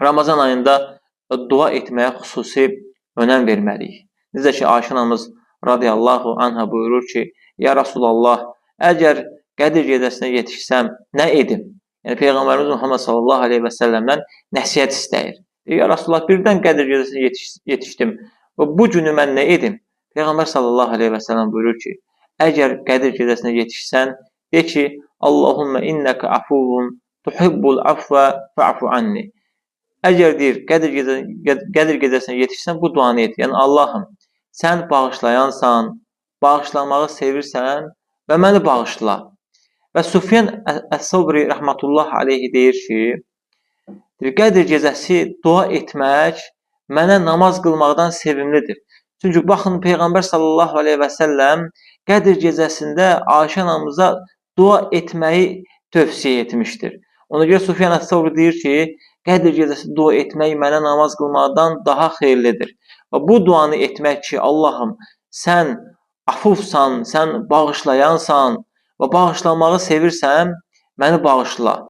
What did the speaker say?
Ramazan ayında dua etməyə xüsusi önəm verməliyik. Necə ki, Ayşə anamız radiyallahu anha buyurur ki, Ya Rasulallah, əgər Qədir gecəsinə yetişsəm, nə edim? Yəni, Peyğəmbərimiz Muhammed sallallahu aleyhi və səlləmdən nəsihət istəyir. Ya Rasulallah, birdən Qədir gecəsinə yetişdim. Bu günü mən nə edim? Peyğəmbər sallallahu aleyhi və səlləm buyurur ki, əgər Qədir gecəsinə yetişsən, de ki, Allahümmə innəkə afuvun tuhibbul afvə fa'fu anni. Əgər deyir, Qədir gecəsinə yetişsən, bu duanı et. Yəni, Allahım, sən bağışlayansan, bağışlamağı sevirsən və məni bağışla. Və Sufyan Əs-Səvri rəhmətullah aleyhi deyir ki, Qədir gecəsi dua etmək mənə namaz qılmaqdan sevimlidir. Çünki baxın, Peyğəmbər sallallahu aleyhi və səlləm Qədir gecəsində Ayşə anamıza dua etməyi tövsiyə etmişdir. Ona görə Sufyan Əs-Səvri deyir ki, Qədir gecəsi dua etmək mənə namaz qılmaqdan daha xeyirlidir. Və bu duanı etmək ki, Allahım, sən afufsan, sən bağışlayansan və bağışlamağı sevirsən, məni bağışla.